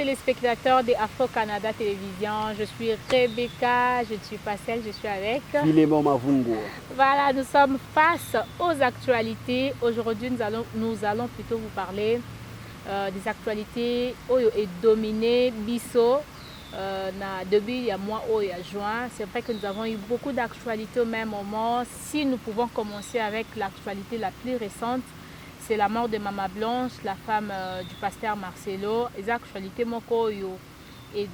téléspectateurs de Afro-Canada Télévision. Je suis Rebecca, je ne suis pas seule, je suis avec Filemon Mavungo. Voilà, nous sommes face aux actualités. Aujourd'hui, nous allons plutôt vous parler des actualités et dominé Bisso depuis il y a mois ou il y a juin. C'est vrai que nous avons eu beaucoup d'actualités au même moment. Si nous pouvons commencer avec l'actualité la plus récente, c'est la mort de Maman Blanche, la femme du pasteur Marcelo. Les actualités mokoyo et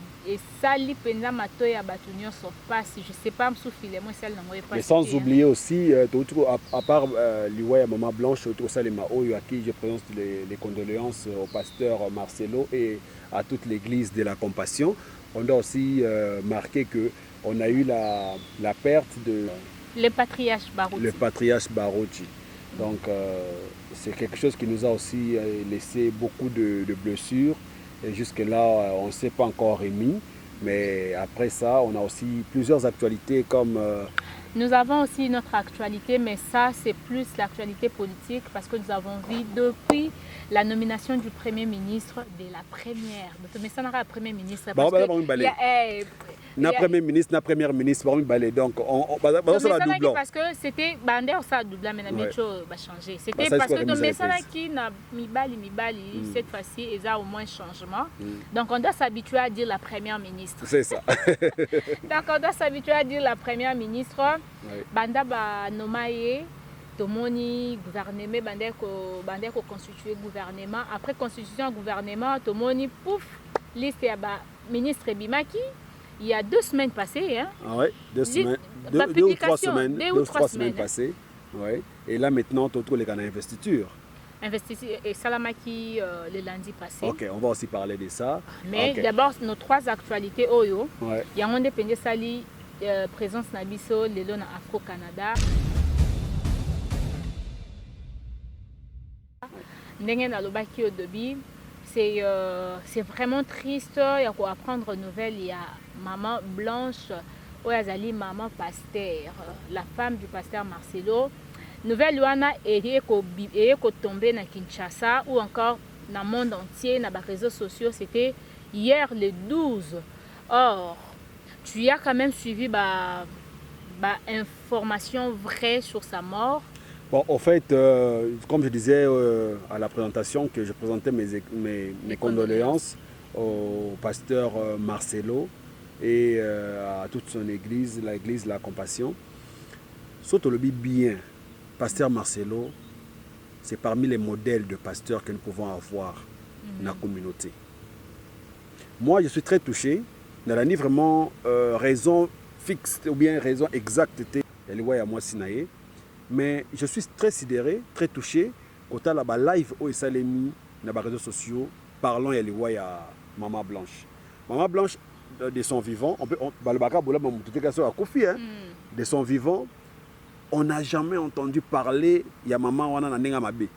sali penza matoya batunyo sont pas si je sais pas souffler moi celle n'a pas. Mais sans oublier aussi à part l'Iwaya Maman Blanche autour ça les Maoyo à qui je présente les condoléances au pasteur Marcelo et à toute l'église de la Compassion. On doit aussi marquer que on a eu la perte de le patriarche Barouti. Le patriarche Barouti. Donc c'est quelque chose qui nous a aussi laissé beaucoup de blessures et jusque-là on ne s'est pas encore remis. Mais après ça, on a aussi plusieurs actualités comme... Nous avons aussi notre actualité, mais ça c'est plus l'actualité politique parce que nous avons vu depuis la nomination du Premier ministre de la première. Mais ça n'a pas Premier ministre. Parce na Premier ministre, na Première ministre, donc parce que c'était Bander ça double, mais la chose va changer. C'était parce que le message qui n'a mibali cette fois-ci, il y a au moins changement. Donc on doit s'habituer à dire la Première ministre. C'est ça. Donc on doit s'habituer à dire la Première ministre. Banda ba nomaye tomoni gouvernement bande ko constituer gouvernement après constitution gouvernement tomoni pouf liste ya ba ministre Bimaki il y a 2 semaines passées hein. Ah ouais, 2 semaines, 2 ou 3 semaines, 2 ou 3 semaines passées. Ouais. Et là maintenant tout les canaux investiture. Investiture et Salamaki le lundi passé. OK, on va aussi parler de ça. Mais d'abord nos 3 actualités oyo. Ouais. Il y a un dépendé sali présence Nabiso, Lelo na Afro-Canada. C'est vraiment triste. Il y a quoi apprendre nouvelle. Il y a Maman Blanche, Oyazali, Maman Pasteur, la femme du pasteur Marcelo. Nouvelle Luana est tombée na Kinshasa ou encore dans le monde entier, dans les réseaux sociaux. C'était hier le 12. Or, tu as quand même suivi information vraie sur sa mort. Bon, en fait, comme je disais à la présentation, que je présentais mes condoléances au pasteur Marcelo et à toute son église, l'église de la Compassion. Surtout le bien, pasteur Marcelo, c'est parmi les modèles de pasteurs que nous pouvons avoir dans la communauté. Moi, je suis très touché. Nous avons vraiment raison fixe ou bien raison exacte mais je suis très sidéré, très touché quand on a live au Salemi dans les réseaux sociaux parlant de Maman Blanche. Maman Blanche de son vivant, de son vivant, on n'a jamais entendu parler de Maman Wana Nenga Mabe.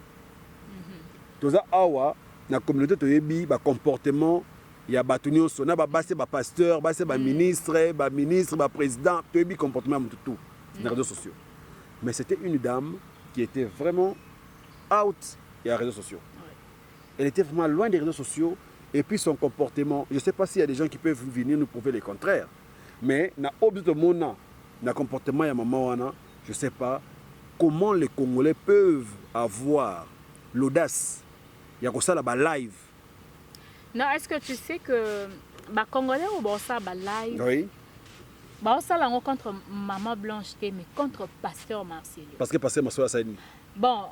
Tout ça awa na communauté to yebi ba comportement il y a batunyo sona ba basse ba pasteur ba ministre ba président to yebi comportement tout dans les réseaux sociaux. Mais c'était une dame qui était vraiment out des réseaux sociaux. Elle était vraiment loin des réseaux sociaux et puis son comportement, je ne sais pas s'il y a des gens qui peuvent venir nous prouver le contraire, mais na comportement ya maman wana, je ne sais pas comment les Congolais peuvent avoir l'audace ya ko sala ba live. Non, est-ce que tu sais que ba Congolais ou ba ça ba live? Oui. Bah, ça là contre Maman Blanche, mais contre Pasteur Marcelo. Parce que Pasteur Marcelo a saigné. Bon,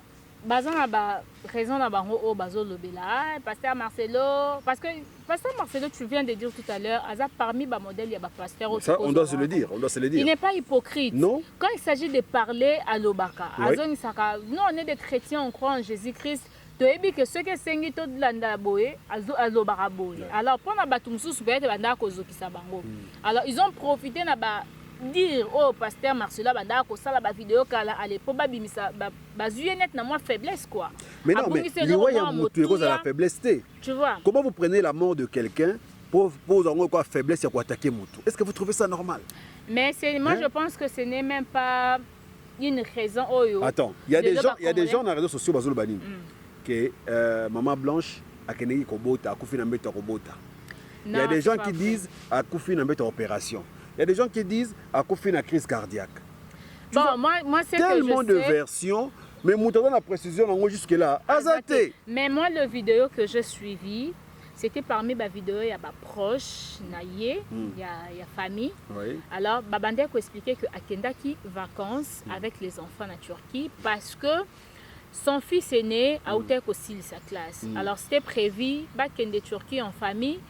bazan a ba raison na bango o bazo lobela, Pasteur Marcelo, parce que Pasteur Marcelo, tu viens de dire tout à l'heure, Aza parmi ba modèle il y a ba pasteur. Ça on doit se le dire, Il n'est pas hypocrite. Non. Quand il s'agit de parler à l'Obaka, oui. Nous on est des chrétiens, on croit en Jésus-Christ. Que ceux qui sont tous landa boye azobara boye. Alors pendant batumsus peut-être banda kozokisa bango. Alors ils ont profité na ba dire au pasteur Marcelo banda ko sala ba vidéo kala à l'époque ba bimisa ba net na moi faiblesse quoi. Mais non mais liwaya mutu cause la faiblesse. Tu vois. Comment vous prenez la mort de quelqu'un pour en quoi faiblesse pour attaquer mutu? Est-ce que vous trouvez ça normal? Mais c'est moi je pense que ce n'est même pas une raison oyo. Attends, il y a des gens dans les réseaux sociaux bazolo banini. Que Maman Blanche a kené kobota, a koufi na mbeta kobota. Il y a des gens qui disent à Koufi n'a pas opération. Il y a des gens qui disent à Koufi n'a crise cardiaque. Bon, moi c'est que tellement je de sais. versions, mais nous avons la précision jusque-là. Azaté. Mais moi, le vidéo que j'ai suivi, c'était parmi les vidéos, il y a des proches, il y a famille. Oui. Alors, Babandé a expliqué que Akendaki vacances avec les enfants en Turquie parce que son fils aîné a eu aussi sa classe. Alors, c'était prévu de Turquie en famille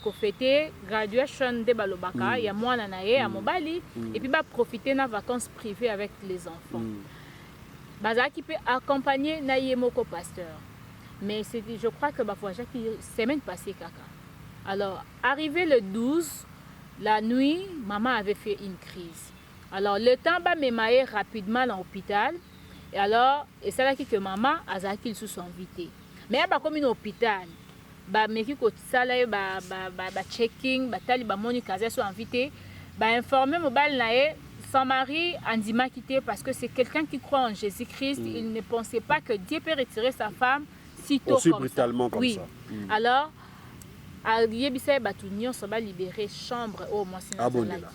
pour fêter graduation de Balobaka, il y a moi nanaye à Mobali et puis profiter de vacances privées avec les enfants. Bazaki peut accompagner Nayemoko pasteur. Mais je crois que ma voyage qui semaine passée kaka. Alors, arrivé le 12, la nuit, maman avait fait une crise. Alors, le temps va m'émailler rapidement à l'hôpital. Et alors, et c'est là que maman a zaki sous son invité. Mais elle a comme un hôpital. Ba meki ko tsala ba checking, ba tali ba moni kaza so invité, ba informer mobile nae son mari Andima quitté parce que c'est quelqu'un qui croit en Jésus-Christ, il ne pensait pas que Dieu peut retirer sa femme sitôt aussi comme brutalement ça. Comme oui. ça. Alors à Yebisa Batunion ça va libérer chambre au moins à Bondela.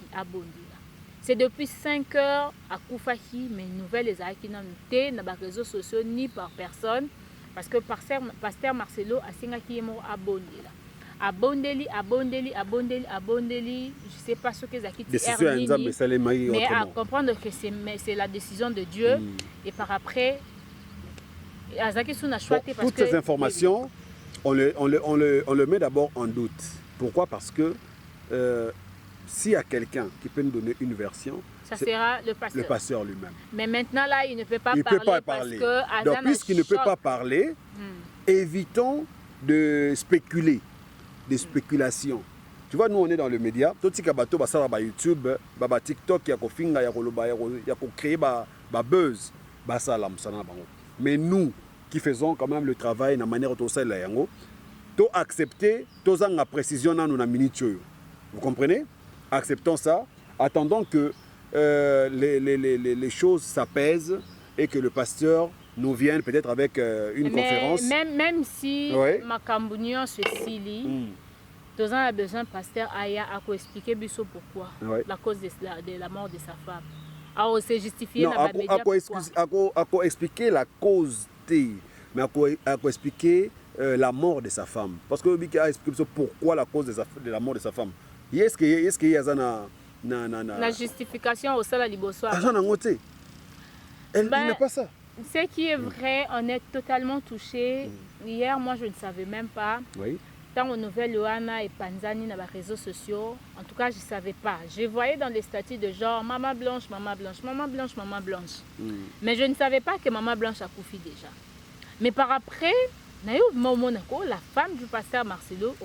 C'est depuis 5 heures à Koufaki, mais nouvelles les qui n'ont été dans les réseaux sociaux ni par personne. Parce que pasteur Marcelo a signé qui est mort à Bondela. À Bondeli, je ne sais pas ce que Zaki dit. Mais à comprendre que c'est la décision de Dieu. Et par après, Zaki Souna choisi parce que... Toutes ces informations, on le met d'abord en doute. Pourquoi? Parce que s'il y a quelqu'un qui peut nous donner une version, ça sera le pasteur lui-même. Mais maintenant, là, il ne peut pas parler. Donc, puisqu'il ne peut pas parler, évitons de spéculer, des spéculations. Tu vois, nous, on est dans le média. Tout ce qui est sur YouTube, TikTok, il y a créé des buzz. Mais nous, qui faisons quand même le travail de manière autoselle, nous accepter, nous avons la précision dans nos minutes. Vous comprenez? Acceptons ça. Attendons que les choses s'apaisent et que le pasteur nous vienne peut-être avec une conférence. Même si ma cambunion se silie, nous avons besoin du pasteur Aya à expliquer pourquoi la cause de la mort de sa femme. Alors, c'est justifié dans la média. À expliquer la cause, mais à expliquer la mort de sa femme. Parce que Bika a expliqué pourquoi la cause de la mort de sa femme. Est-ce qu'il y a la justification au sein de l'Ibosoir. Elle n'est pas ça. Ce qui est vrai, on est totalement touché. Hier, moi, je ne savais même pas. Tant aux nouvelles Loana et Panzani dans les réseaux sociaux, en tout cas, je ne savais pas. Je voyais dans les statuts de genre maman blanche, maman blanche, maman blanche, maman blanche. Mais je ne savais pas que maman blanche a couffé déjà. Mais par après, la femme du pasteur Marcelo,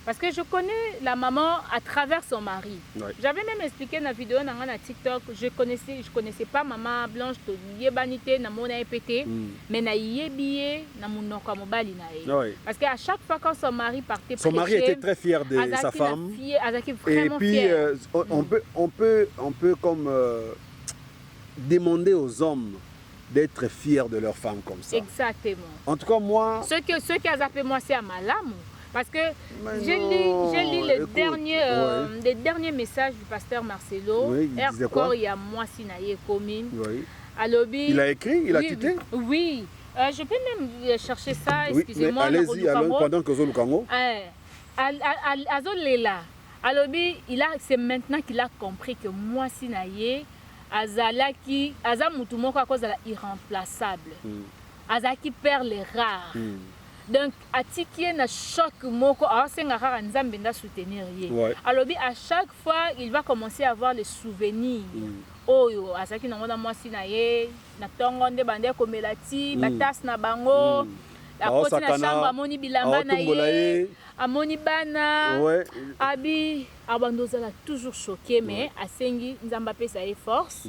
parce que je connais la maman à travers son mari. J'avais même expliqué dans la vidéo dans TikTok, je connaissais pas maman blanche, mais na yebie na munoko mobali na. Parce qu'à chaque fois quand son mari partait son mari était très fier de sa femme. Et puis on peut comme demander aux hommes d'être fiers de leur femme comme ça. Exactement. En tout cas, moi... Ce qui a appelé moi, c'est à Malam. Parce que j'ai lu les derniers messages du pasteur Marcelo. Il y a moi, Sinaye Komine. Il a écrit, il a quitté. Oui. Je peux même chercher ça, excusez-moi. Allez-y, pendant que Zolo Kango. Azolela. Alobi, c'est maintenant qu'il a compris que moi, Sinaye, Azalaki, Azamutumoko à cause de la irremplaçable. Azaki perd les rares. Donc, Atiki na choc moko, Asengara Nzambenda soutenir. Alors, à chaque fois, il va commencer à avoir les souvenirs. Oh, Azaki na mona mwasi na ye, na tongo nde bande komelati, batas na bango. La côté na chambre amoni bilamba na ye, amoni bana, abi abandozala toujours choqué mais asengi nzamba pesa e force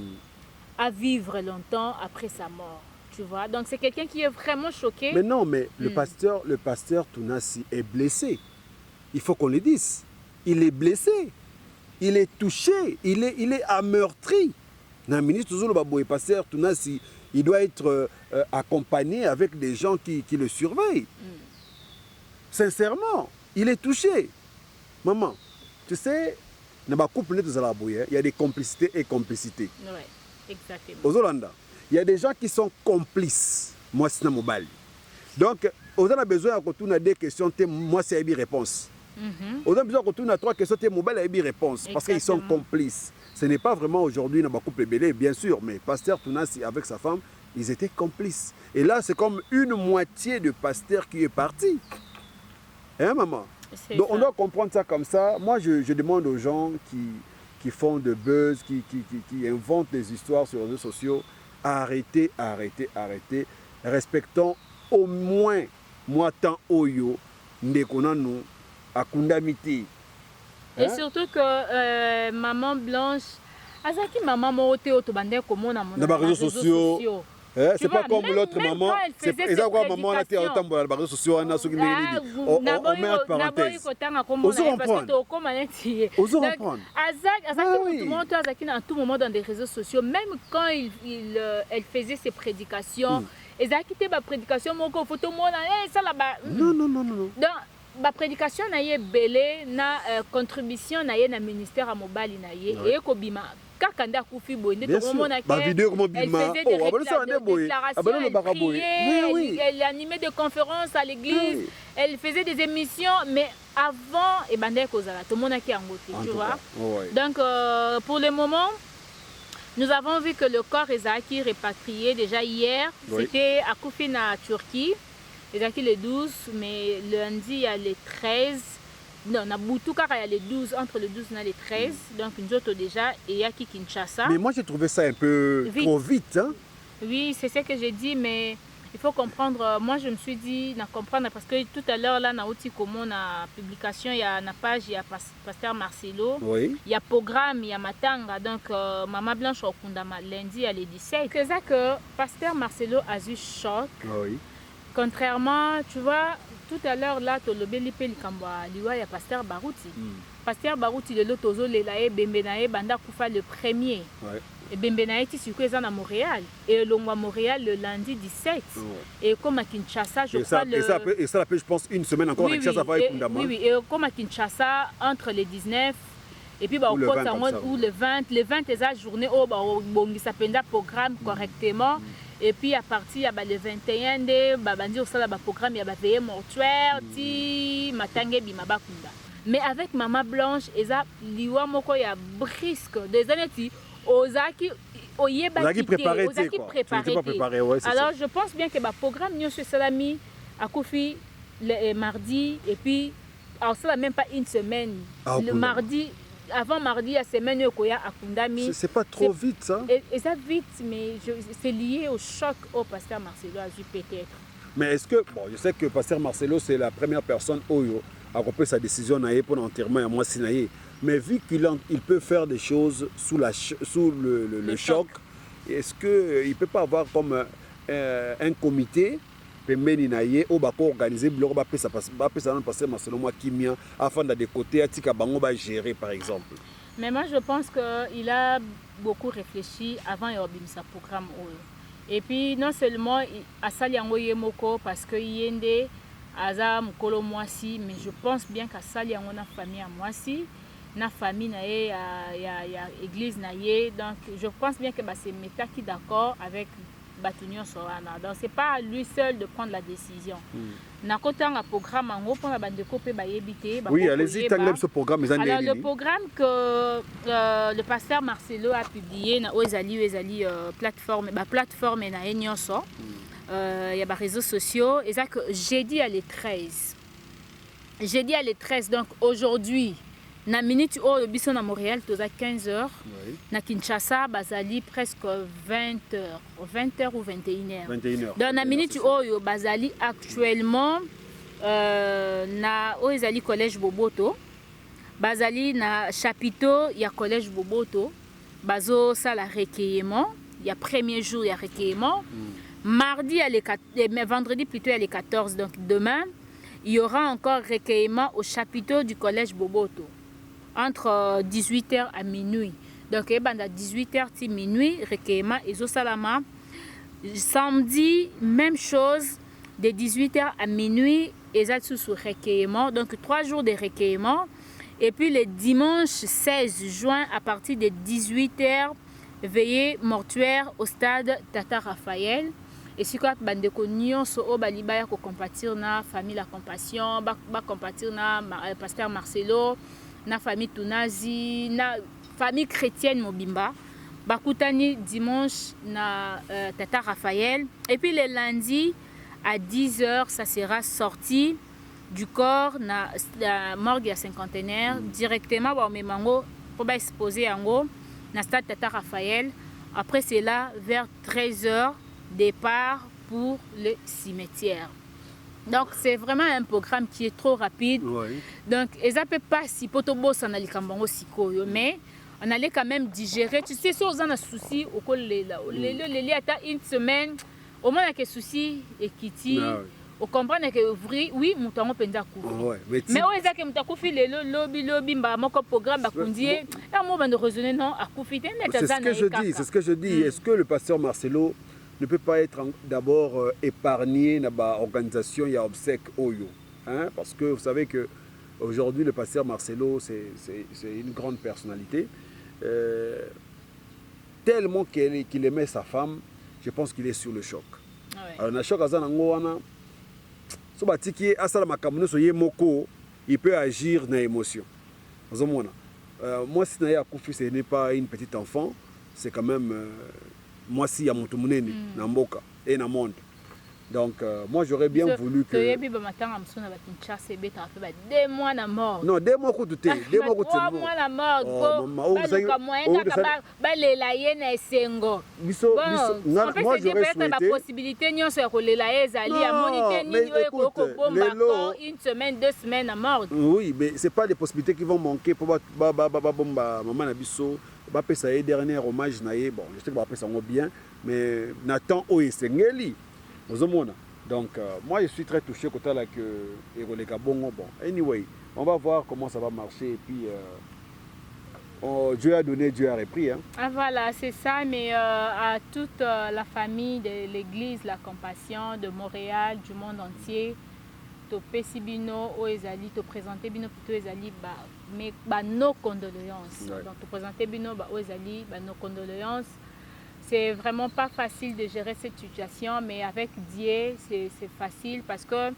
à vivre longtemps après sa mort. Tu vois, donc c'est quelqu'un qui est vraiment choqué. Mais non, mais le pasteur Tounassi est blessé. Il faut qu'on le dise. Il est blessé. Il est touché. Il est ameurtri. Le ministre le pasteur Tounassi, il doit être accompagné avec des gens qui le surveillent. Sincèrement. il est touché. Maman, tu sais, dans ma couple, il y a des complicités et complicités. Oui, exactement. Aux Hollandais, il y a des gens qui sont complices. Moi, c'est mobile. Donc, on a besoin de retourner à des questions, moi, c'est une réponse. On a besoin de retourner à 3 questions, mobile, une réponse. Parce qu'ils sont complices. Ce n'est pas vraiment aujourd'hui dans ma couple belé, bien sûr, mais Pasteur Tounasi avec sa femme, ils étaient complices. Et là, c'est comme une moitié de Pasteur qui est parti. Hein, maman? Donc, on doit comprendre ça comme ça. Moi, je demande aux gens qui font de buzz, qui inventent des histoires sur les réseaux sociaux, arrêtez. Respectons au moins moi tant oyo ndekonanu akundamiti. Et surtout que maman Blanche, azaki maman moté otobande komona na ba réseaux sociaux. C'est pas comme l'autre maman. C'est quoi maman là qui a autant de réseaux sociaux on a ce qui on met en parenthèse. Osons reprendre. Azaki à tout moment dans des réseaux sociaux, même quand elle faisait ses prédications. Ezaki te ba prédication moko photo mona ça là-bas. Non. Donc ba prédication na ye belé na contribution na ye na ministère à mobali na ye et ko bima kaka nda kufi boy ndé to mona ke ba vidéo comment bima elle animait des conférences à l'église, elle faisait des émissions mais avant et bandé kozala to mona ki angote, tu vois. Donc pour le moment nous avons vu que le corps Ezaki répatrié déjà hier, c'était à Koufina, Turquie. Ezaki le 12, mais lundi il y a les 13. Non, on a Boutouka, il y a les 12, entre le 12 et les 13. Donc nous autres déjà, et il y a qui Kinshasa. Mais moi j'ai trouvé ça un peu trop vite. Hein? Oui, c'est ce que j'ai dit, mais il faut comprendre. Moi je me suis dit, comprendre, parce que tout à l'heure, là, on a aussi comment la publication, il y a une page, il y a Pasteur Marcelo, il y a programme, il y a Matanga, donc Maman Blanche au Kundama, lundi, il y a les 17. C'est ça que Pasteur Marcelo a eu choc. Contrairement, tu vois, tout à l'heure, là, tu as le Belipe Likamba, il y a Pasteur Barouti. Pasteur Barouti, le Lotozo, le Lae, Bembenae, Banda Koufa, le premier. Et Bembenae, tu sais, à Montréal. Et l'on à Montréal le lundi 17. Et comme à Kinshasa, je crois. Et ça, je pense, une semaine encore, Kinshasa va être Kundama. Oui, et comme à Kinshasa, entre les 19 et puis, ou le 20, les 20 et la journée, ça peut être programme correctement. Et puis à partir le 21 bandi osala ba programme ya ba veillée mortuaire ti matange bimaba kunda. Mais avec Maman Blanche eza liwa moko ya brisque des années ti ozaki oyeba ki préparé. Alors je pense bien que ba programme nyonso salami akufi le mardi et puis alors ça même pas une semaine le mardi. Avant mardi, la semaine à Kundami. C'est pas trop vite ça? Et ça vite, mais c'est lié au choc au Pasteur Marcelo peut-être. Mais est-ce que, bon, je sais que Pasteur Marcelo c'est la première personne qui a repris sa décision pour l'enterrement à moi Sinaï. Mais vu qu'il peut faire des choses sous le choc, est-ce qu'il ne peut pas avoir comme un comité pembeni na ye o bako organiser biloko ba pesa na Pasteur Marcelo moi kimia afin de côté atika bango ba gérer par exemple. Mais moi je pense que il a beaucoup réfléchi avant de organiser ce programme. Et puis non seulement à sali yango yemoko parce que yende aza mukolo mwasi, mais je pense bien qu'à sali yango na famille à mwasi na famille na ye ya église na ye, donc je pense bien que c'est Meta qui d'accord avec Batunion Sorana. Donc c'est pas à lui seul de prendre la décision. Nakotanga programme en gros pour la bande de copé bayebité. Oui, allez-y, t'enlèves ce programme. Alors le programme que le pasteur Marcelo a publié na Ozali plateforme na Enyonso. Il y a des réseaux sociaux et ça que jeudi à les 13. Jeudi à les 13 donc aujourd'hui na minute où le biso na Montréal toza 15h, na Kinshasa bazali presque 20h ou 21h. Dans la minute où bazali actuellement na Oezali collège Boboto, bazali na chapiteau ya collège Boboto, bazo sala recueillement, il y a premier jour il y a recueillement. Mardi vendredi plutôt il y a les 14, donc demain il y aura encore recueillement au chapiteau du collège Boboto. Entre 18h à minuit. Donc, à 18h à minuit, recueillement et Salama. Samedi, même chose, de 18h à minuit, et ça sous recueillement, donc 3 jours de recueillement. Et puis le dimanche 16 juin, à partir de 18h, veillée mortuaire au stade Tata Raphaël. Et si quoi bandeko nyonso o balibaya ko compatir na famille La Compassion, ba compatir na pasteur Marcelo, na famille Tunazi, na famille chrétienne Mobimba. Bakutani dimanche na Tata Raphaël. Et puis le lundi à 10h, ça sera sorti du corps na la morgue à cinquantenaire directement au Memango pour exposer en na stade Tata Raphaël. Après c'est là vers 13h départ pour le cimetière. Donc c'est vraiment un programme qui est trop rapide. Oui. Donc ça peut pas si potobo sanali kambango sikoyo, mais on allait quand même digérer. Tu sais, si on a un souci au col les une semaine, au moins il y a des soucis et qui tient. On comprend que oui, mon temps peut être couvert. Mais on est que mon temps couvert le lobby mon programme va conduire. Un moment de raisonner non à couvrir. C'est ce que je dis. C'est ce que je dis. Est-ce que le pasteur Marcelo ne peut pas être d'abord épargné dans l'organisation il y a obsèque Oyo, hein? Parce que vous savez que aujourd'hui le pasteur Marcelo c'est une grande personnalité. Tellement qu'il aimait sa femme, je pense qu'il est sur le choc. Ouais. Alors na choc azana so batiki asala makambo so ye moko, il peut agir na émotion. Moi si na ya kufi ce n'est pas une petite enfant, c'est quand même moi si ya mutu munene na mboka et na monde. Donc moi j'aurais bien voulu que 2 mois na mort. Non, 2 mois coûté, 2 mois coûté. 3 mois na mort. Moi j'aurais souhaité la possibilité nyonso ya kolela ezali ya monité nini oyo ko bomba une semaine 2 semaines à mort. Oui, mais c'est pas des possibilités qui vont manquer pour bomba maman na biso. Ba pesa e dernier hommage na ye. Bon, je sais que ba pesa ngo bien, mais Nathan Oyesengeli. Donc moi je suis très touché côté là que Erolega Bongo. Bon, anyway, on va voir comment ça va marcher et puis Dieu a donné, Dieu a repris. Hein. Ah, voilà, c'est ça, mais à toute la famille de l'église La Compassion de Montréal, du monde entier, to pesi bino o ezali to présenter bino plutôt ezali mais nos condoléances. Ouais. Donc to présenter bino o ezali nos condoléances. C'est vraiment pas facile de gérer cette situation, mais avec Dieu, c'est facile parce que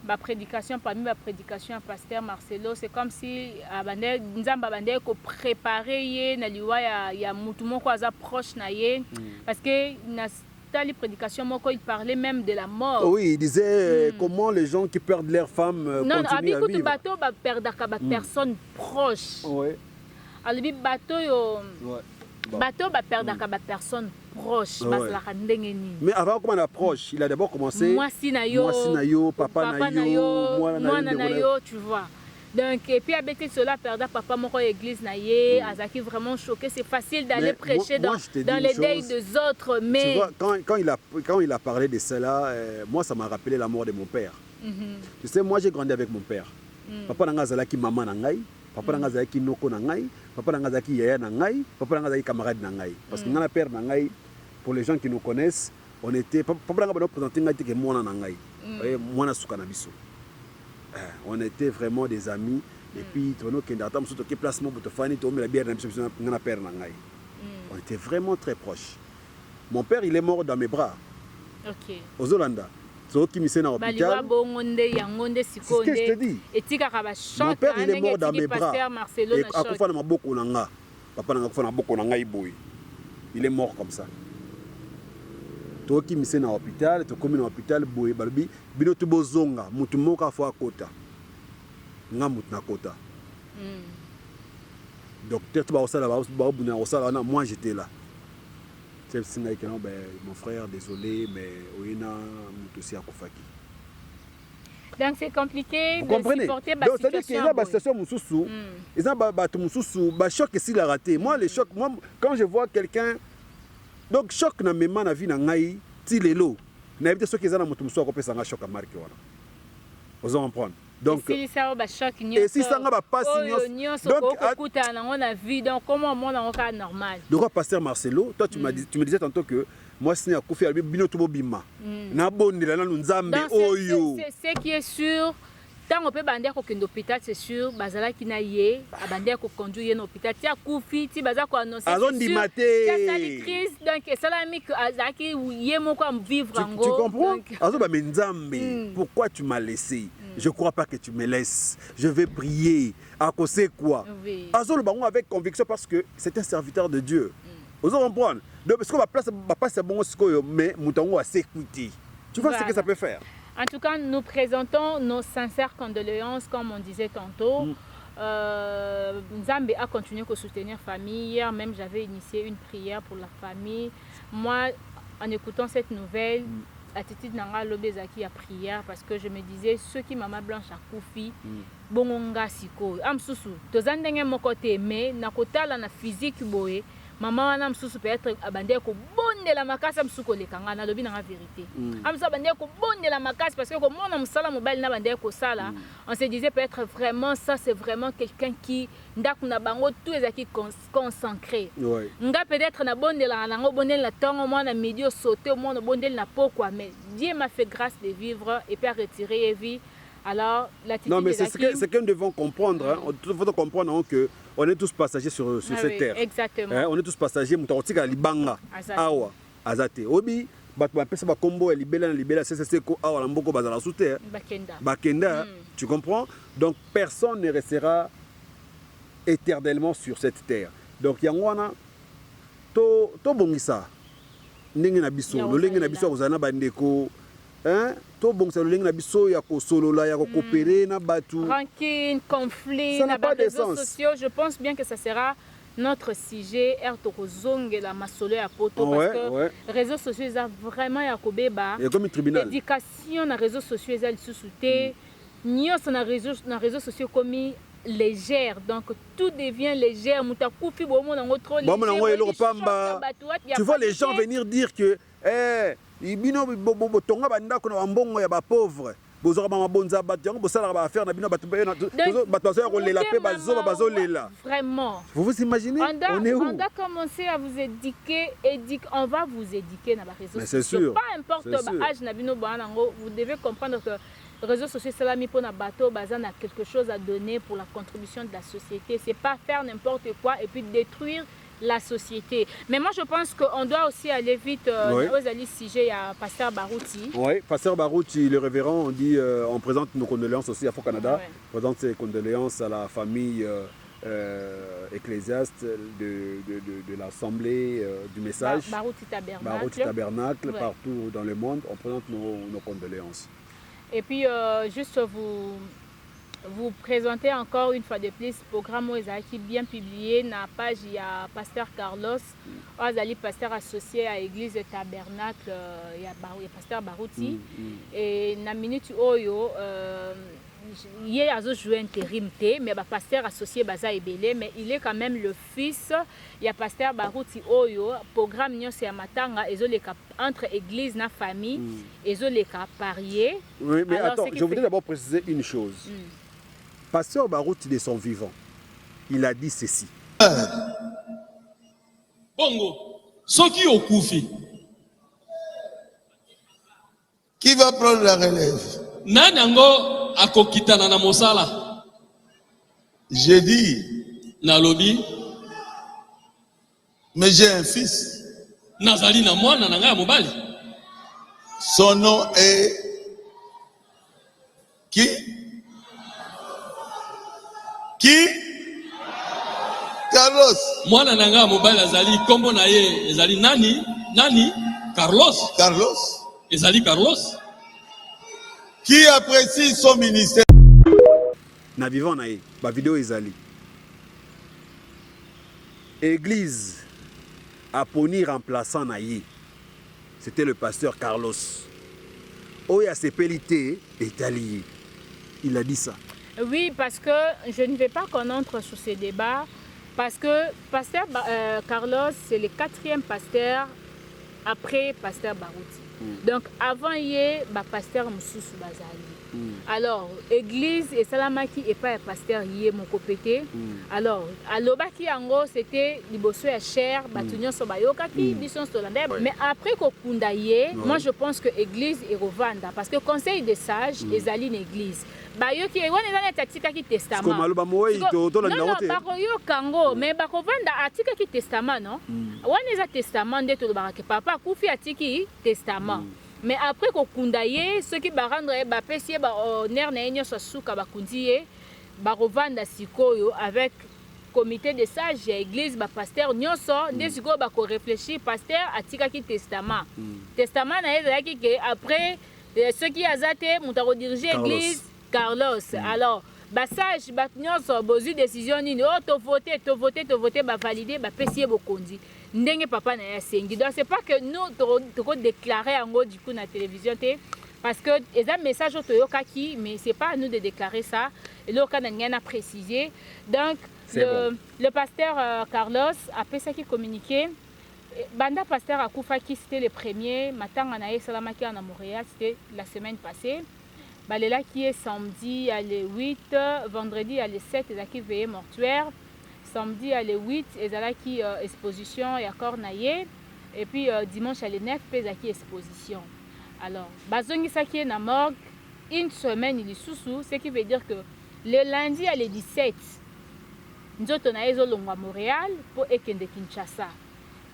ma prédication, parmi ma prédication à pasteur Marcelo, c'est comme si Nzamba bande ko préparer na liwa ya mutu moko aza proche na ye parce que dans les prédications moko il parlait même de la mort. Oui, il disait comment les gens qui perdent leur femme continuent à vivre. Bateau ba perdaka ba personne proche. Oui. Alors bi bateau yo bateau va perdre la personne proche. Ouais. Mais avant comment on approche, il a d'abord commencé. Moi si na yo, papa na yo, moi na yo, tu vois. Donc et puis avec cela perdre papa mon église na ye, Azaki vraiment choqué. C'est facile d'aller prêcher dans les deuils des autres, mais tu vois, quand il a parlé de cela, moi ça m'a rappelé la mort de mon père. Tu sais, moi j'ai grandi avec mon père. Papa nanga zalaki maman na ngai. Papa nanga zaki noko na ngai, papa nanga zaki yaya na ngai, papa nanga zaki camarade na ngai. Parce que ngana père na ngai, pour les gens qui nous connaissent, on était papa nanga ba présenter ngai te ke mwana na ngai. Mwana suka na biso. On était vraiment des amis et puis tono kenda tam soto ke placement pour te fani to la bière na biso ngana père na ngai. On était vraiment très proches. Mon père il est mort dans mes bras. OK. Aux Hollandais. Qui me à l'hôpital. C'est ce que je te dis. Mon père il est mort dans mes bras. Et il est mort comme ça. Toi qui me à l'hôpital, tu comme à l'hôpital, moi j'étais là. Mon frère, désolé, mais aussi à Kofaki. Donc c'est compliqué de supporter la situation. Donc c'est-à-dire qu'il y a une situation moussoussou, ils ont moussoussou, choc s'il a raté. Moi les chocs, moi quand je vois quelqu'un, donc choc na même na vie na ngai, ti lelo, na éviter ceux qui ont moussoussou à couper ça choc à marquer voilà. Vous en prendre. Donc et si ça va pas normal. Donc pasteur Marcelo, toi tu me disais tantôt que moi c'est Koufi Albi bino to bobima. Na bondela na nzambe oyo. C'est ce qui est sûr. Tant on peut bander ko kendo hôpital c'est sûr, bazala ki na ye, abander ko conduire na hôpital, ti akufi, ti baza ko annoncer. Azondimate. Salaritrice donc salami que azaki ye moko vivre en gros. Tu comprends? Azo ba nzambe, pourquoi tu m'as laissé? Je crois pas que tu me laisses. Je vais prier. À cause c'est quoi? Azo le bango avec conviction parce que c'est un serviteur de Dieu. Vous comprenez? Donc parce que ma place c'est bon mais moutongo a s'écouter. Tu vois ce que ça peut faire? En tout cas, nous présentons nos sincères condoléances, comme on disait tantôt. Nzambe a continué à soutenir la famille. Hier même, j'avais initié une prière pour la famille. Moi, en écoutant cette nouvelle, attitude nanga lobezaki à prière parce que je me disais, ceux qui maman blanche à Koufi, bongonga siko. Amsusu, tozandenge mokote mais nakotala na physique boé. Maman wana msusu peut-être abandé ko bonde la makasa msuko le kanga na lobi na vérité. Amsa bandé ko bonde la makasa parce que comme on msala mobile na bandé ko sala, on se disait peut-être vraiment ça c'est vraiment quelqu'un qui ndaku na bango tout ezaki consacré. Nga peut-être na bonde la nango bonde la tongo moi na midi au sauter au moins bonde na pokwa mais Dieu m'a fait grâce de vivre et puis à retirer vie. Alors non mais c'est ce que nous devons comprendre hein. Il faut comprendre que on est tous passagers sur cette terre. Exactement. Hein? On est tous passagers. Mutaotika libanga. Awa. Azate. Obi. Batma pesa ba combo libela c'est ko awa la mboko bazala souter. Bakenda. Tu comprends? Donc personne ne restera éternellement sur cette terre. Donc yangwana to bongisa. Ndenge na biso. Lolenge na biso kozana bandeko. Hein? Rancune, conflit, ça n'a pas de sens. Sociaux, je pense bien que ça sera notre sujet. La masolo à poto parce que les réseaux sociaux ont vraiment yakobeba. L'éducation dans les réseaux sociaux est sous-souté. Nous sommes dans les réseaux sociaux comme légère, donc tout devient légère. Tu vois les gens venir dire que ibino tonga bandako na mbongo ya ba pauvre bozora ba mabonza batyango bosala ba affaire na bino batu bazo kolela pe bazo lela. Vraiment. Vous vous imaginez? On est où? On a commencé à vous éduquer, on va vous éduquer dans les réseaux sociaux. C'est sûr. Pas importe l'âge na bino banango, vous devez comprendre que les réseaux sociaux c'est la mi pour na bateau bazan a quelque chose à donner pour la contribution de la société, c'est pas faire n'importe quoi et puis détruire la société. Mais moi, je pense qu'on doit aussi aller vite aux alliés sujet à Pasteur Barouti. Oui, Pasteur Barouti, le révérend, on dit, on présente nos condoléances aussi à Faux Canada. On présente ses condoléances à la famille ecclésiaste de l'Assemblée du Message. Barouti Tabernacle. Barouti Tabernacle, partout dans le monde, on présente nos condoléances. Et puis, juste vous présenter encore une fois de plus le programme qui est bien publié dans la page il y a Pasteur Carlos, Azali Pasteur associé à l'église Tabernacle, il y a Pasteur Barouti et na minute oyo il est à jouer intérim mais pasteur associé baza ebele mais il est quand même le fils il y a Pasteur Barouti oyo programme nyo c'est matanga ezoleka entre église na famille ezoleka parier. Oui mais alors, attends, je voudrais d'abord préciser une chose. Pasteur Barouti de son vivant, il a dit ceci. Bongo, Soki Okufi. Qui va prendre la relève? Nanango akokitana na mosala. J'ai dit. Nalobi. Mais j'ai un fils. Nazali na mwana na nga mobali. Son nom est qui? Qui? Carlos. Mwana nanga mobile azali kombo na ye ezali nani? Carlos. Carlos. Ezali Carlos. Qui apprécie son ministère? Na vivant na ye, ba vidéo ezali. Église a poni remplaçant na ye. C'était le pasteur Carlos. Oya sepelité est allié. Il a dit ça. Oui, parce que je ne vais pas qu'on entre sur ces débats, parce que Pasteur Carlos, c'est le 4e pasteur après Pasteur Barouti. Donc avant, il y a Pasteur Moussoussou Bazali. Alors, église et salamaki et pas pasteur yé mon copété. Alors, alobaki yango c'était liboso ya cher, batunyo so bayokaki, bison solandais. Mais après kokunda yé, moi je pense que église et revanda parce que conseil des sages ezali une église. Bayoki wana ezali tatika ki testament. Comme maloba moyi to la non, bakoyo kango, mais bakovanda atika ki testament non. Wana eza testament de to baraka papa kufi atiki testament. Mais après kokunda ye, ceux qui ba rendre ba pesier ba honneur na enyo so suka bakundi ye, bakovanda sikoyo avec comité de sages ya église ba pasteur nyonso nde sikoyo bako réfléchir pasteur atika ki testament. Testament na ezaki que après ceux qui azate mutako diriger église Carlos. Alors, basage, batnyonso, bozu décision nini, oh, to voter, ba valider, ba pesier bokondi. Ndenge papa na yasengi. Donc, c'est pas que nous, to déclarer en haut du coup na télévision, parce que, les un message au toyokaki, mais c'est pas à nous de déclarer ça. Et là, on a rien à préciser. Donc, le pasteur Carlos a fait ça qui communiquait. Banda pasteur Akoufaki, c'était le premier. Matanga na Salamaki à Montréal, c'était la semaine passée. Balela qui est samedi à le 8, vendredi à le 7, et qui veillé mortuaire. Samedi à le 8, et qui exposition et accord naïe. Et puis dimanche à le 9, et qui exposition. Alors, bazongi ça qui est na morgue, une semaine il est sous, ce qui veut dire que le lundi à le 17, nous sommes à Montréal pour Ekende Kinshasa.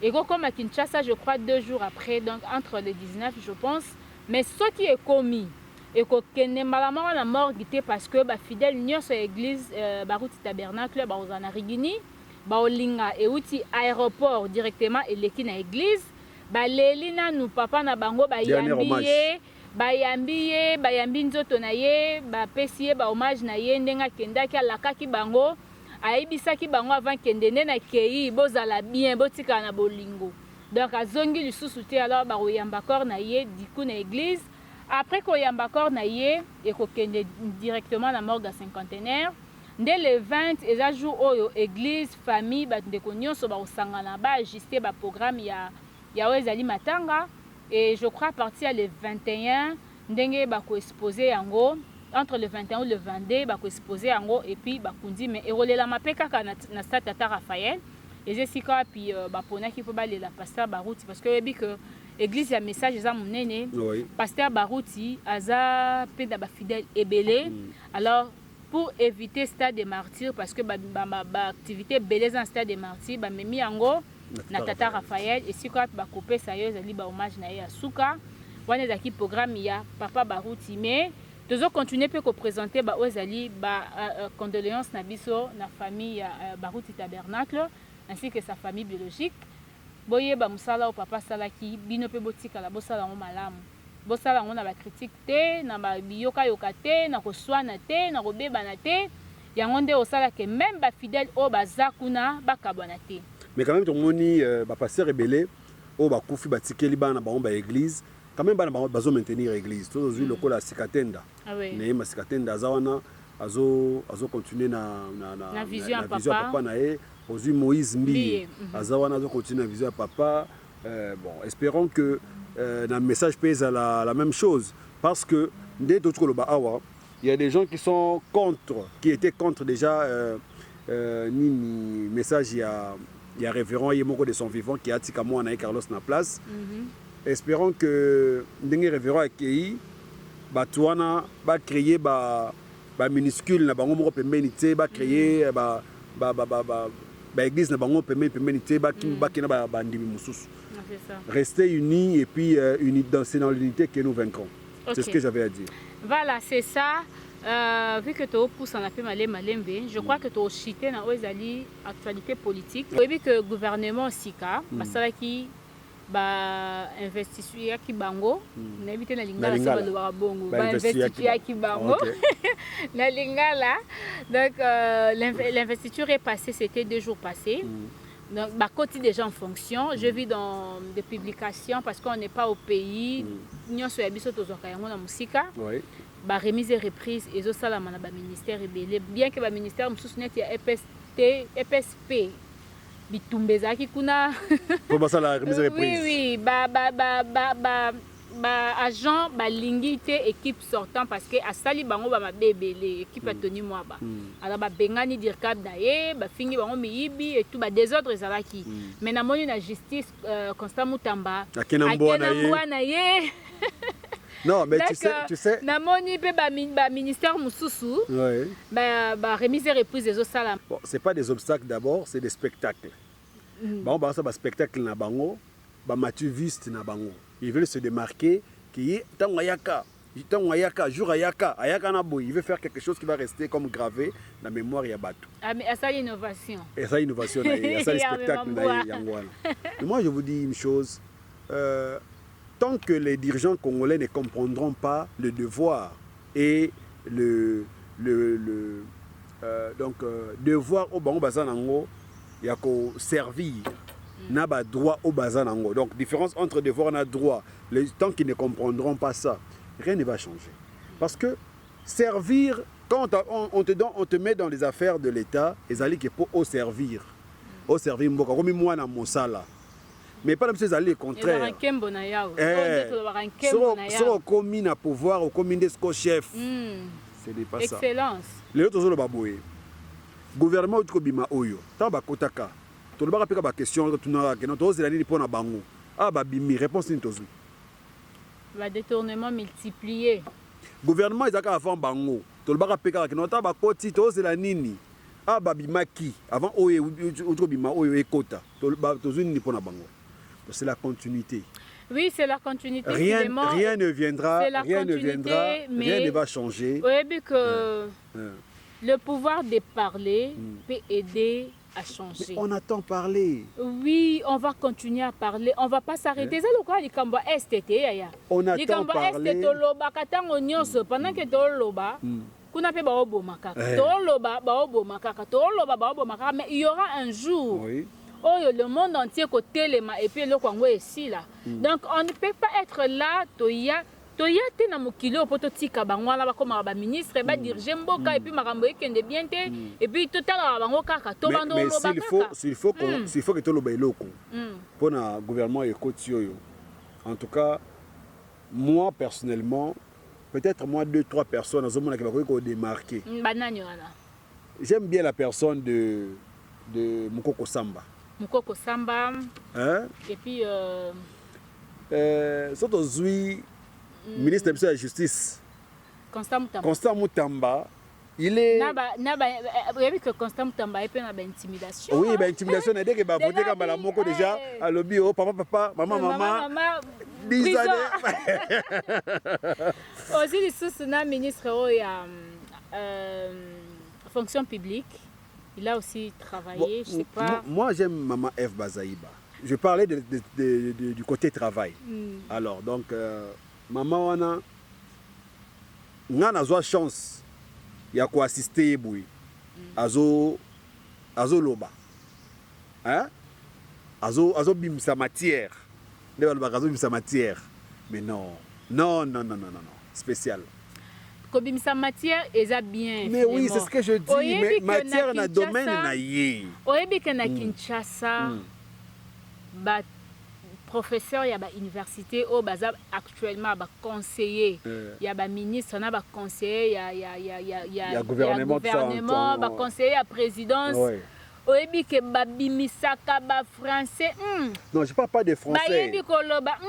Et comme à Kinshasa, je crois 2 jours après, donc entre le 19, je pense. Mais ce qui est commis, et que malaman la morgue parce que ba fidèle union sur l'église baruti tabernacle ba ozana rigini ba olinga et outi aéroport directement et leki na église ba lelina nous papa na bango ba yambi nzoto na ye ba pesie ba hommage na ye ndenga kendaki alakaki bango ayibisaki bango avant kendene na kei bozala bien botika na bolingo donc azongi lisusu te alors ba oyamba corps na ye diku na église. Après qu'on y a encore naïe et qu'on est directement la morgue à cinquantenaire, dès le 20, ils ont joué aux églises, famille, de cognon, sur le sangana, ajusté le programme, il y a Ezali Matanga, et je crois à partir le 21, dengue bako exposé en gros, entre le 21 et le 22, bako exposé en gros, et puis bakundi, mais et relais la mapeka na stade Tata Raphaël, et c'est si quoi, puis bapona qui peut baler la pasteur Barouti, parce que que église a message eza monene pasteur Barouti aza peda ba fidèle ebele alors pour éviter stade des martyrs parce que ba activité belé dans stade des martyrs ba memi yango na Tata Raphaël et si quoi ba couper ça yo ezali ba hommage na ya suka wana ezaki programme ya papa Barouti mais tozo continuer pe ko présenter ba ezali ba condoléances na biso na famille ya Barouti tabernacle ainsi que sa famille biologique. Boye ba musala au papa salaki bino pe botika la bosala ngo malamu bosala ngo na ba critique te na ba biyoka yoka te na ko swana te na ko beba na te yango nde osala que même ba fidèle o bazakuna bakabwana te mais quand même ton moni ba pasteur rebelle o ba kufi batikeli bana ba omba église quand même bana bazo maintenir église tout le lokola sikatenda ne ma sikatenda zawana azo continuer na vision papa na e Ozu Moïse Mbi, Azawana a continué à viser à papa. Bon, espérons que le message pèse à la même chose. Parce que dès d'autres il y a des gens qui sont contre, qui étaient contre déjà ni message il y a révérend Yemoko de son vivant qui a tika moi Carlos na place. Espérons que Ndenge révérend Akei Batouana va créer ba minuscule na bango moko pembeni te ba créer l'église n'a pas rester unis et puis c'est dans l'unité que nous vaincrons. C'est ce que j'avais à dire. Voilà, c'est ça. Vu que tu pousse en appel je crois que tu as cité dans l'actualité politique. Tu as vu que le gouvernement Sika, qui investisseur qui bango, n'habite na lingala ça va devoir bongo, investisseur qui bango, na lingala. Donc l'investiture est passée, c'était 2 jours passés. Donc côté déjà en fonction, je vis dans des publications parce qu'on n'est pas au pays. Nous sommes habitués aux occasions na musika. Remise et reprise et zo sala mana ba ministère rebelle bien que ba ministère mususunet ya EPSP bitumbezaki kuna pour ça la remise et reprise. Oui ba agent balingi te équipe sortant parce que asali bango ba mabebele équipe a tenu moi ba alors ba bengani dirkab daye ba fingi bango miyibi et tout ba désordre ezalaki mais na moni na justice Constant Mutamba akena mbwana ye non mais tu sais na moni pe ba ministère mususu ba remise et reprise des salam. Bon, c'est pas des obstacles d'abord, c'est des spectacles. Bon ba ça ba spectacle na bango ba mativiste na bango. Ils veulent se démarquer qui est Tangayaka, jour ayaka na boy, il veut faire quelque chose qui va rester comme gravé dans la mémoire Yabatou. Ah mais ça l'innovation. Et ça innovation, ça le spectacle Yangwana. Mais moi je vous dis une chose, tant que les dirigeants congolais ne comprendront pas le devoir et devoir au Bango Bazanango, il y a qu'au servir. N'a pas droit au Bazanango. Donc, différence entre devoir et droit. Tant qu'ils ne comprendront pas ça, rien ne va changer. Parce que servir, quand on te met dans les affaires de l'État, ils allaient pour au servir. Au servir, comme moi dans mon sala. Mais pas comme ça, le contraire. Si on commune à pouvoir, on commune des chefs. Ce n'est pas ça. Excellence. Les autres sont le baboué. Gouvernement au Bima Oyo. Tant bakotaka. Tu ne vas pas poser question, tu n'as pas de bango. Ah, bah, bimi, réponse ni tozu. Le détournement multiplié. Gouvernement, ils ont avant bango. Tu ne vas pas poser question, tu n'as pas de la nini. Ah, bah, bimaki. Avant, oye, ou bima, oye, ekota. Tozu ni pona bango. C'est la continuité. Oui, c'est la continuité. Rien ne viendra, rien ne va changer. Oui, que le pouvoir de parler peut aider à changer. Mais on attend parler. Oui, on va continuer à parler. On ne va pas s'arrêter. C'est le cas du Kamba STT. On attend parler. Pendant que mais il y aura un jour où le monde entier côté les et puis le Congo est ici là. Donc on ne peut pas être là. Toya te na mokilo poto tika bango la comme ba ministre ba diriger mboka et puis makambo ekende bien te et puis totala bango kaka to bando lo ba kaka. S'il faut que to lo ba eloko. Pour na gouvernement ekoti oyo. En tout cas, moi personnellement, peut-être moi 2-3 personnes dans ce monde qui va ko démarquer. Banani wana. J'aime bien la personne de Mukoko Samba. Mukoko Samba. Hein? Et puis surtout Zui ministre de la Justice, Constant Mutamba, il est. Vous avez vu que Constant Mutamba est une intimidation. Oui, intimidation. Dès que vous votez comme la moko déjà, à l'objet, papa, maman, 10 années. Aussi, les sous-sénats ministre fonction publique, il a aussi travaillé, je sais pas. Moi, j'aime Maman F. Bazaïba. Je parlais du côté travail. Alors, donc. Maman wana nga nazwa chance ya ko assister boui azo loba hein azo bimsa matière ne ba azo bimsa matière mais non spécial ko bimsa matière eza bien mais oui c'est ce que je dis mais matière na domaine na yé oyebi que na Kinshasa ba professeur il y a université au baza actuellement ba conseiller il y a ba ministre na ba conseiller il y a gouvernement ba conseiller à présidence oyebi ke ba bimisaka ba français non je parle pas de français ba yebi ko loba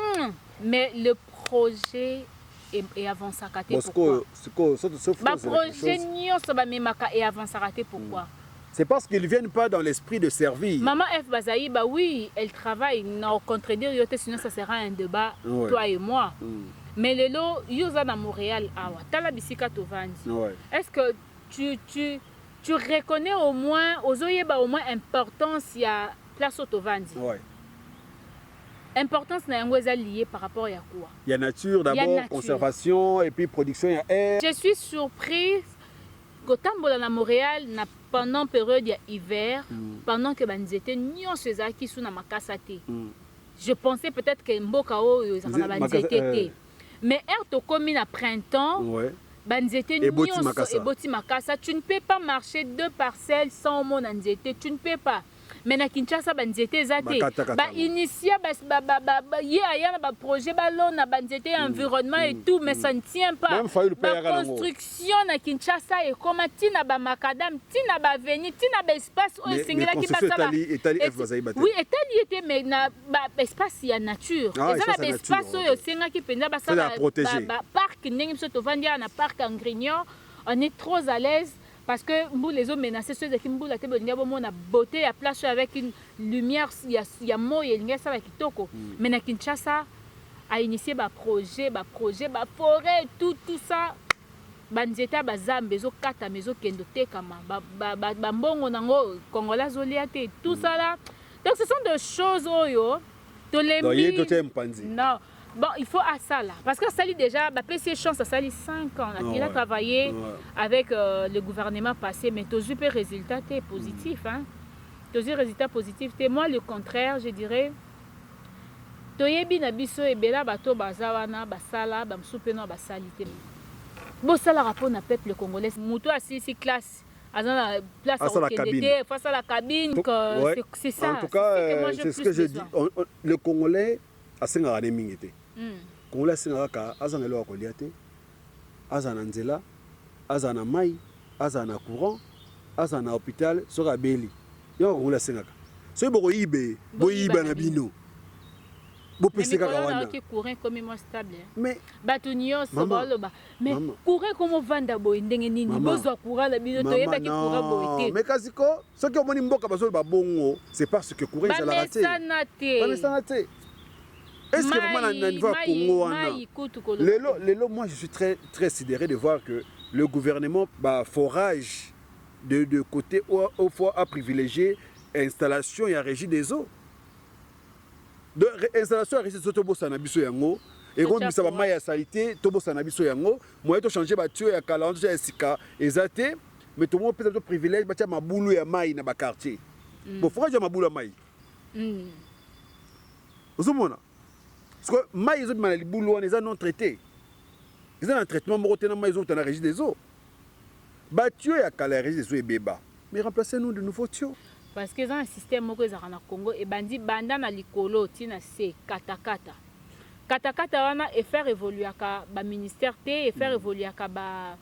mais le projet et avance à côté pourquoi ba projet nyonso ba memaka et avance à côté pourquoi. C'est parce qu'ils ne viennent pas dans l'esprit de servir. Maman F. Bazaïba, oui, elle travaille. Non, contredire, sinon ça sera un débat, toi et moi. Mais le lot, Yosa à Montréal, Tala Bisika Tovandi. Est-ce que tu reconnais au moins, aux Oyeba, au moins importance, il y a place au Tovandi? Importance n'a pas liée par rapport à quoi? Il y a nature d'abord, conservation et puis production, il y a air. Je suis surprise. Kotambola na Montréal na pendant période d'hiver pendant que banzete nyonso ezaki sous na makasa te je pensais peut-être que mboka oyo ezaka na banzete te mais air to komi na printemps banzete nyonso eboti makasa tu ne peux pas marcher 2 parcelles sans mon nzete tu ne peux pas mais na Kinshasa banzete ezate ba initia ye aya na ba projet balo na banzete environnement et tout, mais ça ne tient pas. La construction na Kinshasa et comme tina ba macadam, tina ba avenue, tina ba espace o singela ki basala. Oui, etali était mais na ba espace ya nature. Eza na espace o singa ki penza basala ba parc ndenge biso to vandia na parc en Grignon, on est trop à l'aise. Parce que les hommes menacés, ceux qui ont la beauté, la place avec une lumière, il y a mots, il y a ça qui toko. Mais na Kinshasa a initié un projet, forêt, tout ça. Banzeta bazambe zo kata mezo kendo tekama ba mbongo nango Kongola zoliate tout ça là. Donc ce sont des choses oyo to lembi. Non. Bon, il faut à ça là. Parce que ça lit déjà, PC Chance, ça lit 5 ans. Il a travaillé avec le gouvernement passé, mais tous les résultats étaient positifs. Tous les résultats positifs. Moi, le contraire, je dirais. Toyebi na biso ebela bato bazawana basala bamsupena basalite. Bo sala rapport na peuple congolais. Muto asisi classe. Azana place au Kennedy, face à la cabine. C'est ça. En tout cas, c'est ce que je dis. Le Congolais a 5 ans de mingité. Congolais singaka azana lo akoliate. Azana nzela, azana mai, azana courant, azana hôpital, sora beli. Yo Congolais singaka. So boko ibe, bo iba na bino. Bo pese kaka wana. Mais courant comme moi stable. Mais batunyo soboloba. Mais courant comme vanda boy ndenge nini bozo courant la bino to yeba ki courant boy. Mais kasiko, ce qui omoni mboka bazo ba bongo, c'est parce que courant ça la raté. Ba sanate. Est-ce que vraiment dans le niveau Congo Lelo, moi je suis très sidéré de voir que le gouvernement forage de côté au fois à privilégier installation et à régie des eaux. De installation à régie des eaux tobo sanabiso yango et quand bisa ba mai ya salité tobo sanabiso yango moyen to changer ba tuyau ya kala ya sika ezate mais tout le monde peut-être privilège ba tia mabulu ya mai na ba quartier. Bon forage ya mabulu ya mai. Ozomona parce que maïs ont mal boulot on les a non traités. Ils ont un traitement morotena maïs ont la régie des eaux. Battu ya kala régie des eaux et béba. Mais remplacez-nous de nouveaux tuyaux. Parce que ils ont un système moko za na Congo et bandi banda na likolo tina se katakata. Katakata wana et faire évoluer ka ba ministère té et faire évoluer ka ba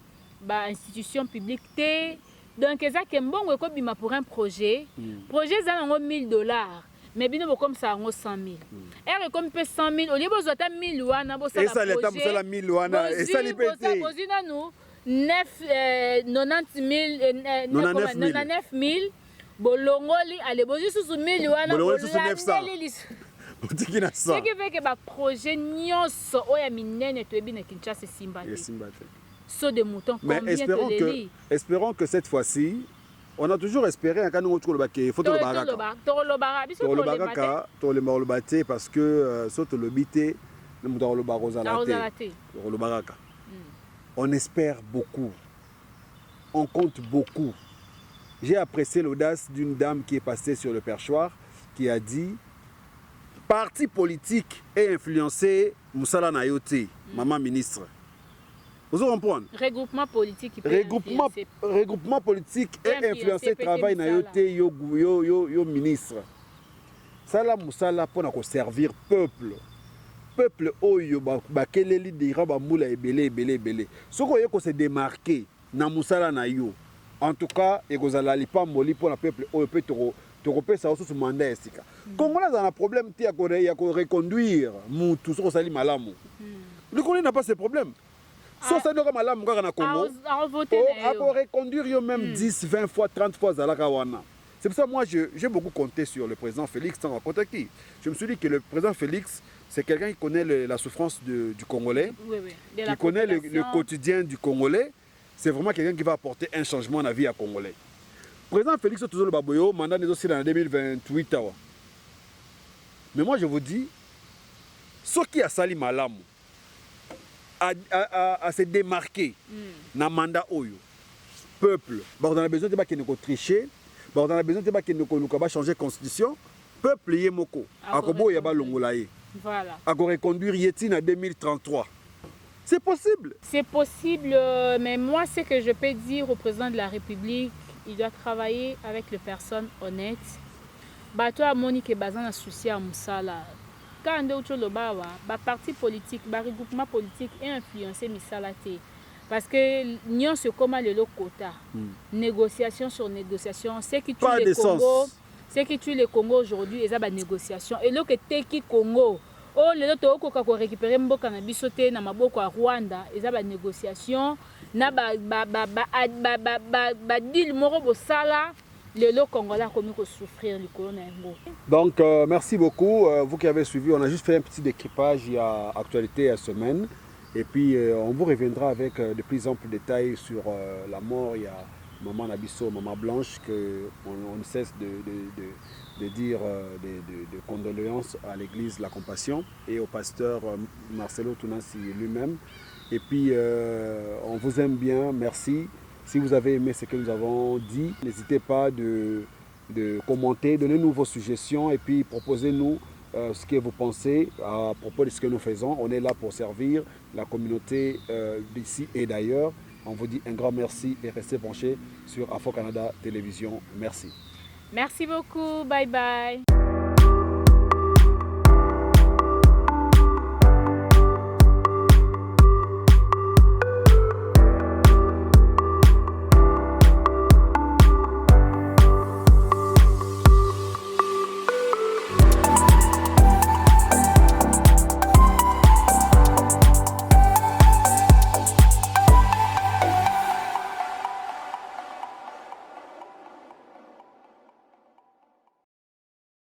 institution publique té. Donc ça que mbongo ko bima pour un projet. Projet za ngo $1000. Mais bien comme ça on 100 000. Et comme peut 100 000 au lieu de 1 000 wana bo ça. Et ça l'état pour ça 1000 wana et ça libété. Bozina nous 99 000 bolongoli allez bozi sous 1000 wana bolongoli sous 900. Otiki na ça. Ce qui fait que ba projet nyonso oya minene to ebi na Kinshasa simba. Saut de mouton combien mais espérons que cette fois-ci on a toujours espéré quand nous trouvons que faut le baraka. Le baraka parce que saute le bité nous dans le barozalate. Le baraka. On espère beaucoup. On compte beaucoup. J'ai apprécié l'audace d'une dame qui est passée sur le perchoir qui a dit parti politique et influencé Moussala Nayote, maman ministre. Vous comprenez? Regroupement politique regroupement politique et influencer travail na yo ministre. Ça là Moussala pour na servir peuple oyo ba keleli dira ba mula ebele. Soko yo ko se démarquer na Moussala na yo. En tout cas, et kozala lipa moli pour na peuple oyo peut te repesa sous mandat esika. Congolais a un problème ti ya ko reconduire mutu soko sali malamu. Le Congolais n'a pas ce problème. So ça doit malamu kaka na Congo. À reconduire même 10, 20 fois, 30 fois zalaka wana. C'est pour ça moi j'ai beaucoup compté sur le président Félix sans raconter qui. Je me suis dit que le président Félix c'est quelqu'un qui connaît la souffrance du Congolais, qui connaît le quotidien du Congolais. C'est vraiment quelqu'un qui va apporter un changement dans la vie à Congolais. Le président Félix toujours le baboyo, mandat aussi en 2028. Mais moi je vous dis, ce qui a sali malamu à se démarquer dans le mandat oyo, peuple, on a besoin de pas qu'il ne tricher, on a besoin de pas qu'il ne changer la constitution, peuple yemoko, akobo yaba longolaye. Voilà. À reconduire Yétine en 2033. C'est possible. C'est possible, mais moi, ce que je peux dire au président de la République, il doit travailler avec les personnes honnêtes, bato amoni ke baza na souci ya mosala ka nde uti oloba awa baparti politique baregroupement politique einfluence misala te parce que nyonso ekóma lelo kota négociation sur négociation ce qui tue le Congo aujourd'hui eza banégociation eloko eteki Congo o lelo tokoka korécupérer mboka na biso te na maboko ya Rwanda eza banégociation na badile moko bosala lelo Congolais akomi kosouffrir likolo na yango. Donc merci beaucoup vous qui avez suivi, on a juste fait un petit décrypage, il y a actualité à semaine et puis on vous reviendra avec de plus amples détails sur la mort. Il y a Maman Nabiso, Maman Blanche, qu'on ne cesse de dire de condoléances à l'église La Compassion et au pasteur Marcelo Tounassi lui-même. Et puis on vous aime bien, merci. Si vous avez aimé ce que nous avons dit, n'hésitez pas de commenter, donnez-nous vos suggestions et puis proposez-nous ce que vous pensez à propos de ce que nous faisons. On est là pour servir la communauté d'ici et d'ailleurs. On vous dit un grand merci et restez branchés sur Afro Canada Télévision. Merci. Merci beaucoup. Bye bye.